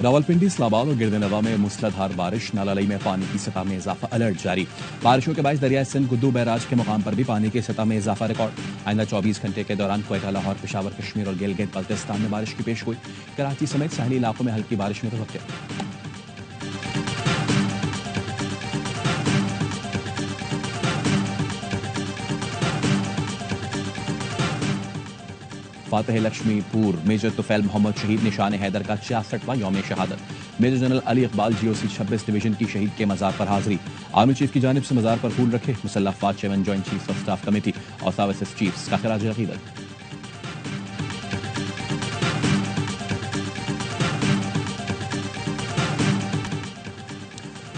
रावलपिंडी, इस्लामाबाद और गिरदनवा में मूसलाधार बारिश, नाला लई में पानी की सतह में इजाफा, अलर्ट जारी। बारिशों के बायस दरियाए सिंध गुद्दू बैराज के मुकाम पर भी पानी की सतह में इजाफा रिकॉर्ड। आइंदा 24 घंटे के दौरान क्वेटा, लाहौर, पेशावर, कश्मीर और गिलगित बल्तिस्तान में बारिश की पेश गोई। कराची समेत साहली इलाकों में हल्की बारिश में मुतवक्किल। फातह लक्ष्मीपुर मेजर तुफैल मोहम्मद शहीद निशान हैदर का 66वां यौम शहादत। Major general Ali Iqbal GOC 26 division की शहीद के मज़ार पर हाजिरी। आर्मी चीफ की जानिब से मज़ार पर फूल रखे। मुसल्लह अफ़वाज chairman joint chief of staff committee और सर्विसेज चीफ्स का खिराज अक़ीदत।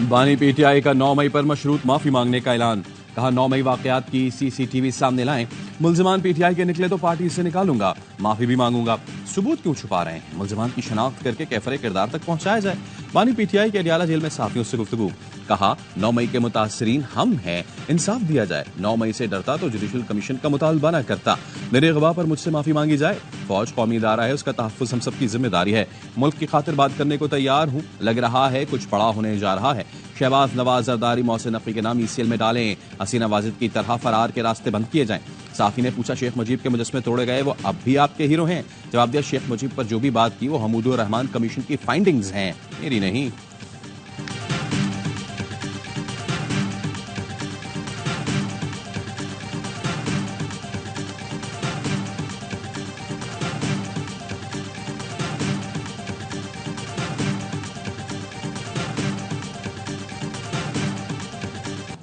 बानी PTI का 9 मई पर मशरूत माफी मांगने का ऐलान। कहा 9 मई वाकयात की CCTV सामने लाएं। मुल्जिमान PTI के निकले तो पार्टी से निकालूंगा, माफी भी मांगूंगा। सबूत क्यों छुपा रहे हैं? मुल्जिमान की शनाख्त करके कैफरे किरदार तक पहुंचाया जाए। बानी PTI के अडियाला जेल में साथियों से गुफ्तगू। कहा 9 मई के मुतासरीन हम हैं, इंसाफ दिया जाए। 9 मई से डरता तो जुडिशल कमीशन का मुतालबा न करता। मेरे गवाह पर मुझसे माफी मांगी जाए। फौज कौमी इदारा है, उसका तहफ्फुज़ हम सबकी जिम्मेदारी है। मुल्क की खातिर बात करने को तैयार हूँ। लग रहा है कुछ बड़ा होने जा रहा है। शहबाज, नवाज, जरदारी, मोहसिन नकवी के नाम ECL में डालें। हसीना वाजिद की तरह फरार के रास्ते बंद किए जाएं। साफी ने पूछा शेख मुजीब के मुजस्मे तोड़े गए, वो अब भी आपके हीरो हैं? जवाब दिया शेख मुजीब पर जो भी बात की वो हमूदुर रहमान कमीशन की फाइंडिंग्स हैं, मेरी नहीं।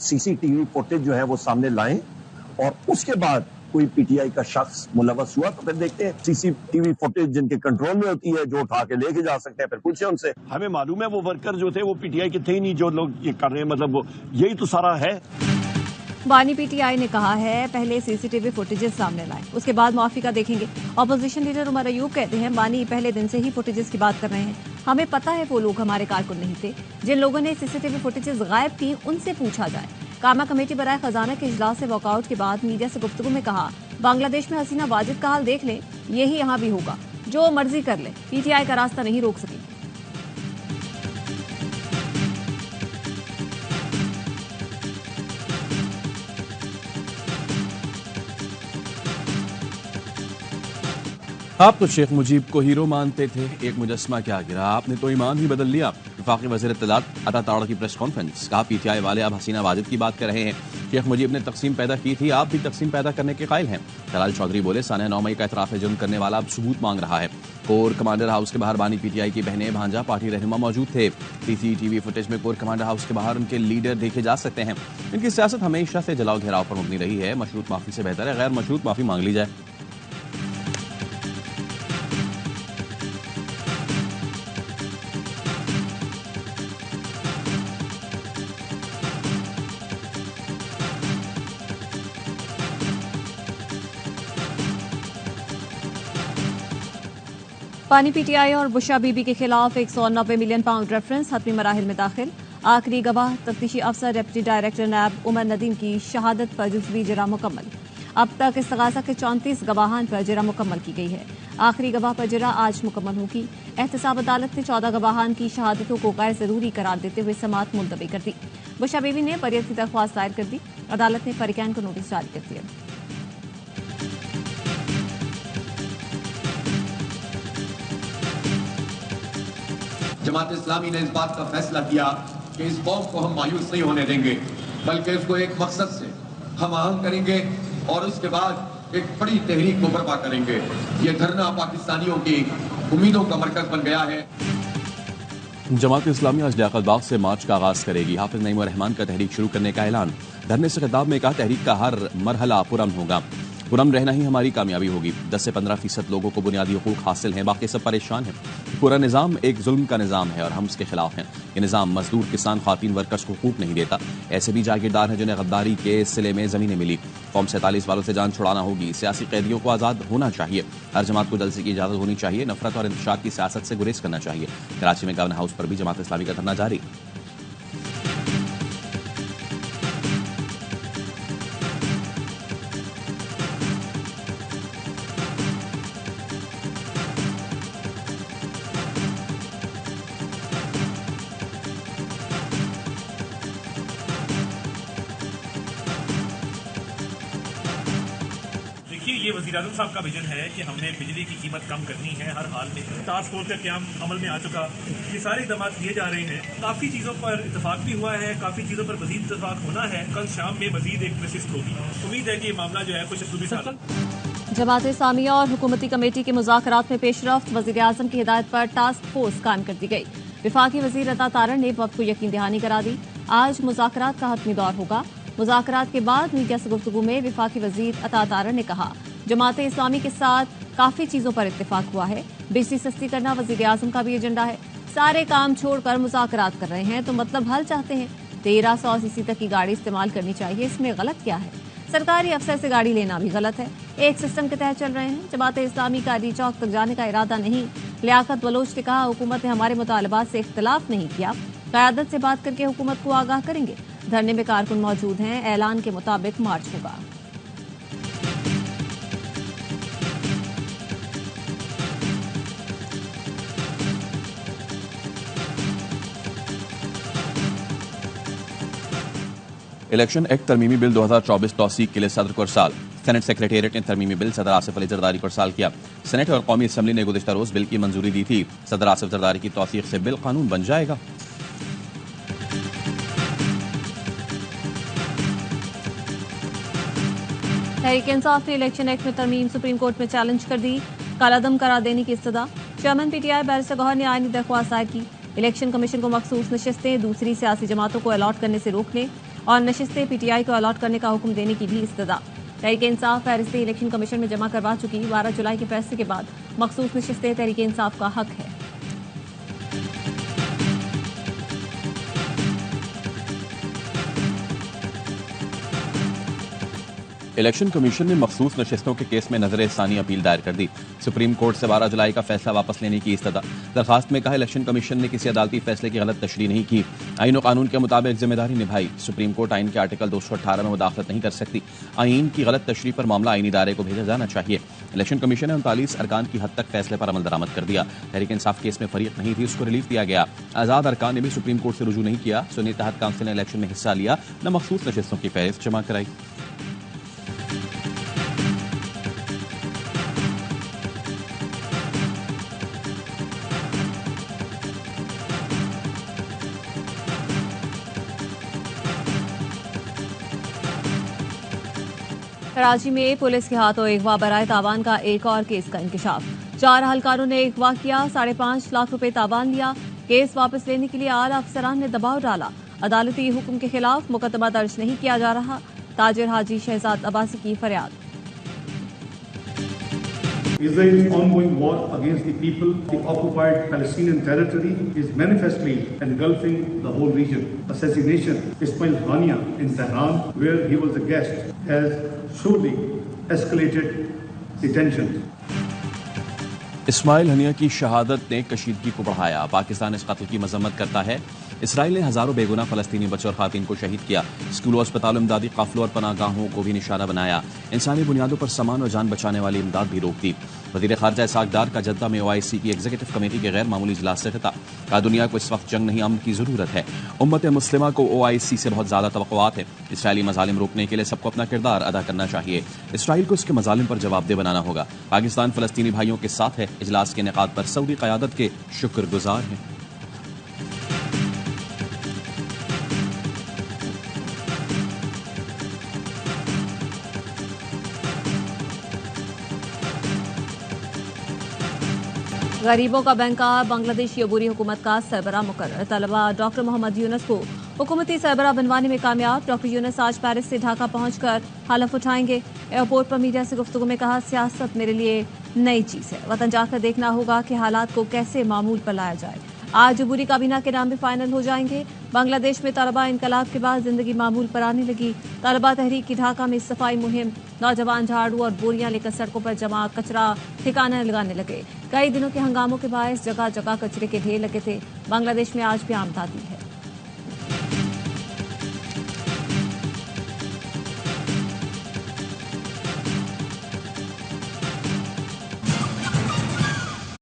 CCTV फुटेज जो है वो सामने लाएं और उसके बाद कोई PTI का शख्स मुलवस हुआ तो फिर देखते हैं। CCTV फुटेज जिनके कंट्रोल में होती है, जो उठा के लेके जा सकते हैं, फिर पूछे उनसे। हमें मालूम है वो वर्कर जो थे वो PTI के थे ही नहीं, जो लोग ये कर रहे हैं, मतलब वो यही तो सारा है। बानी PTI ने कहा है पहले CCTV फुटेजेस सामने लाएं, उसके बाद माफी का देखेंगे। ऑपोजिशन लीडर उमर अयूब कहते हैं बानी पहले दिन से ही फुटेजेस की बात कर रहे हैं। हमें पता है वो लोग हमारे कारकुन नहीं थे। जिन लोगों ने CCTV फुटेजेस गायब की उनसे पूछा जाए। कामा कमेटी बराए खजाना के इजलास से वॉकआउट के बाद मीडिया से गुफ्तगू में कहा बांग्लादेश में हसीना वाजिद का हाल देख लें, यही यहाँ भी होगा। जो मर्जी कर ले, PTI का रास्ता नहीं रोक सकेगी। आप तो शेख मुजीब को हीरो मानते थे, एक मुजस्मा क्या गिरा, आपने तो ईमान ही बदल लिया। वफाकी वज़ीर इत्तलात अता ताड़ा की प्रेस कॉन्फ्रेंस। कहा PTI वाले अब हसीना वाजिद की बात कर रहे हैं। शेख मुजीब ने तकसीम पैदा की थी, आप भी तकसीम पैदा करने के कायल हैं। जलाल चौधरी बोले सानिया 9 मई का एतराफ़ जुर्म करने वाला अब सबूत मांग रहा है। कोर कमांडर हाउस के बाहर बानी PTI की बहनें, भांजा, पार्टी रहनुमा मौजूद थे। CCTV फुटेज में कोर कमांडर हाउस के बाहर उनके लीडर देखे जा सकते हैं। इनकी सियासत हमेशा से जलाओ घेराव पर मबनी रही है। मशरूत माफी से बेहतर है गैर मशरूत माफी मांग ली जाए। बानी PTI और बुशा बीबी के खिलाफ 190 मिलियन पाउंड रेफरेंस हतमी मराहिल में दाखिल। आखिरी गवाह तफ्तीशी अफसर deputy director NAB Umar Nadeem की शहादत पर जुज़वी जरा मुकम्मल। अब तक इस्तगासा के 34 गवाहान पर जरा मुकम्मल की गई है। आखिरी गवाह पर जरा आज मुकम्मल होगी। एहतसाब अदालत ने 14 गवाहान की शहादतों को गैर जरूरी करार देते हुए समाअत मुलतवी कर दी। बुशा बीबी ने बरियत की दरख्वास्त दायर कर दी। अदालत ने फरीकैन को नोटिस जारी कर दिया। जमात इस्लामी ने इस बात का फैसला किया कि इस कौम को हम मायूस नहीं होने देंगे, बल्कि इसको एक मकसद से हम आहंग करेंगे और उसके बाद एक बड़ी तहरीक को बर्पा करेंगे। ये धरना पाकिस्तानियों की उम्मीदों का मरकज बन गया है। जमात इस्लामी आज लियाकत बाग से मार्च का आगाज करेगी। हाफिज नईम रहमान का तहरीक शुरू करने का ऐलान। धरने से खिताब में कहा तहरीक का हर मरहला पुरअमन होगा, पुरअमन रहना ही हमारी कामयाबी होगी। 10 से 15% लोगों को बुनियादी हुकूक हासिल हैं, बाकी सब परेशान हैं। पूरा निज़ाम एक जुल्म का निज़ाम है और हम उसके खिलाफ हैं। ये निज़ाम मजदूर, किसान, खातीन, वर्कर्स को हुकूक नहीं देता। ऐसे भी जागीरदार हैं जिन्हें गद्दारी के सिले में ज़मीनें मिली। फॉर्म 47 वालों से जान छुड़ाना होगी। सियासी कैदियों को आज़ाद होना चाहिए। हर जमात को जलसे की इजाज़त होनी चाहिए। नफरत और इंतशार की सियासत से गुरेज करना चाहिए। कराची में गवर्नर हाउस पर भी जमात इस्लामी का धरना जारी। ये वज़ीर-ए-आज़म साहब का विजन है कि हमने बिजली की कीमत कम करनी है हर हाल में। टास्क फोर्स का क़याम अमल में आ चुका, ये सारे इक़दाम किए जा रहे हैं। काफ़ी चीज़ों पर इतफाक भी हुआ है, काफ़ी चीज़ों पर मज़ीद इतफाक होना है। कल शाम में मज़ीद एक नशिस्त होगी। उम्मीद है कि ये मामला जो है कुछ असलूबी साथ जमात-ए-इस्लामिया और हुकूमती कमेटी के मुज़ाकरात में पेशरफ्त, वज़ीर-ए-आज़म की हिदायत पर टास्क फोर्स कायम कर दी गई। विफाकी वज़ीर अता तारन ने वक्त को यकीन दहानी करा दी। आज मुज़ाकरात का हतमी दौर होगा। मुज़ाकरात के बाद मीडिया से गुफ्तगू में विफाकी वज़ीर अता तारन ने कहा, जमात-ए-इस्लामी के साथ काफ़ी चीज़ों पर इत्तेफाक हुआ है। बिजली सस्ती करना वज़ीर-ए-आज़म का भी एजेंडा है। सारे काम छोड़कर मुज़ाकरात कर रहे हैं तो मतलब हल चाहते हैं। 1300 सीसी तक की गाड़ी इस्तेमाल करनी चाहिए, इसमें गलत क्या है? सरकारी अफसर से गाड़ी लेना भी गलत है। एक सिस्टम के तहत चल रहे हैं। जमात-ए-इस्लामी का डी चौक तक जाने का इरादा नहीं। लियाकत बलोच ने कहा, हुकूमत ने हमारे मुतालबात से इख्तिलाफ नहीं किया, क़यादत से बात करके हुकूमत को आगाह करेंगे। धरने में कारकुन मौजूद हैं। ऐलान के मुताबिक मार्च होगा। इलेक्शन एक्ट तरमीमी बिल 2024 तौसीक के लिए सदर को इरसाल। सेनेट सेक्रेटेरिएट ने तरमीमी बिल सदर आसिफ अली जरदारी को इरसाल किया। सेनेट और कौमी असम्बली ने गुज़िश्ता रोज बिल की मंजूरी दी थी। सदर आसिफ जरदारी की तौसीक से बिल कानून बन जाएगा। तहरीक इंसाफ ने इलेक्शन एक्ट में तरमीम सुप्रीम कोर्ट में चैलेंज कर दी। कालादम करार देने की इस्तदा। चेयरमैन पीटीआई बैरिस्टर गौहर ने आईनी दरख्वास्त दायर की। इलेक्शन कमीशन को मखसूस नशिस्तें दूसरी सियासी जमातों को अलॉट करने से रोकने और नशिस्तें पीटीआई को अलॉट करने का हुक्म देने की भी इस्तदा। तहरीक इंसाफ फहरिस्तें इलेक्शन कमीशन में जमा करवा चुकी। 12 जुलाई के फैसले के बाद मखसूस नशिस्तें तहरीक इंसाफ का हक है। इलेक्शन कमीशन ने मखसूस नशिस्तों के केस में नजर-ए-सानी अपील दायर कर दी। सुप्रीम कोर्ट से 12 जुलाई का फैसला वापस लेने की इस्तदा। दरखास्त में कहा, इलेक्शन कमीशन ने किसी अदालती फैसले की गलत तशरीह नहीं की, आईन और कानून के मुताबिक जिम्मेदारी निभाई। सुप्रीम कोर्ट आइन के आर्टिकल 218 में मुदाखलत नहीं कर सकती। आइन की गलत तशरीह पर मामला आईनी इदारे को भेजा जाना चाहिए। इलेक्शन कमीशन ने 39 अरकान की हद तक फैसले पर अमल दरामद कर दिया। तहरीक इंसाफ केस में फरीक नहीं थी, उसको रिलीफ दिया गया। आजाद अरकान ने भी सुप्रीम कोर्ट से रुजू नहीं किया। सुन्नी तहत काउंसिल ने इलेक्शन में हिस्सा लिया, न मखसूस नशिस्तों की फहरिस्त जमा कराई। कराची में पुलिस के हाथों अगवा बराए तावान का एक और केस का इंकशाफ। 4 अहलकारों ने अगवा किया, 5.5 लाख रुपए तावान लिया। केस वापस लेने के लिए आला अफसरान ने दबाव डाला। अदालती हुक्म के खिलाफ मुकदमा दर्ज नहीं किया जा रहा। ताजिर हाजी शहजाद अब्बासी की फरियाद। Israel's ongoing war against the people of the occupied Palestinian territory is manifestly engulfing the whole region. Assassination Ismail Hania in Tehran, where he was a guest, has surely escalated the tensions. Ismail Haniyeh की शहादत ने कशीदगी को बढ़ाया। पाकिस्तान इस कत्ल की मजम्मत करता है। इसराइल ने हजारों बेगुनाह फलस्तीनी बच्चों और खातून को शहीद किया। स्कूलों, अस्पतालों, इमदादी काफिलों और पनाहगाहों को भी निशाना बनाया। इंसानी बुनियादों पर सामान और जान बचाने वाली इमदाद भी रोक दी। वजीर खारजा इसहाक डार का जद्दा में OIC की एग्जीक्यूटिव कमेटी के गैर मामूली इजलास से खिताब। कहा, दुनिया को इस वक्त जंग नहीं, अमन की जरूरत है। उम्मत मुस्लिमा को OIC से बहुत ज्यादा तवक्कुआत है। इसराइली मजालिम रोकने के लिए सबको अपना किरदार अदा करना चाहिए। इसराइल को इसके मजालिम पर जवाबदेह बनाना होगा। पाकिस्तान फलस्तीनी भाइयों के साथ है। इजलास के इनेकाद पर सऊदी क़यादत के शुक्रगुजार हैं। गरीबों का बैंक बांग्लादेशी अबूरी हुकूमत का सरबराह मुकर्रर। तलबा डॉक्टर मोहम्मद यूनुस को हुकूमती सरबराह बनवाने में कामयाब। डॉक्टर यूनुस आज पेरिस से ढाका पहुंचकर हलफ उठाएंगे। एयरपोर्ट पर मीडिया से गुफ्तगू में कहा, सियासत मेरे लिए नई चीज है। वतन जाकर देखना होगा कि हालात को कैसे मामूल पर लाया जाए। आज अबूरी काबीना के नाम भी फाइनल हो जाएंगे। बांग्लादेश में तलबा इनकलाब के बाद जिंदगी मामूल पर आने लगी। तलबा तहरीक की ढाका में सफाई मुहिम, नौजवान झाड़ू और बोरियां लेकर सड़कों पर जमा कचरा ठिकाना लगाने लगे। कई दिनों के हंगामों के बायस जगह जगह कचरे के ढेर लगे थे। बांग्लादेश में आज भी आमदादी है।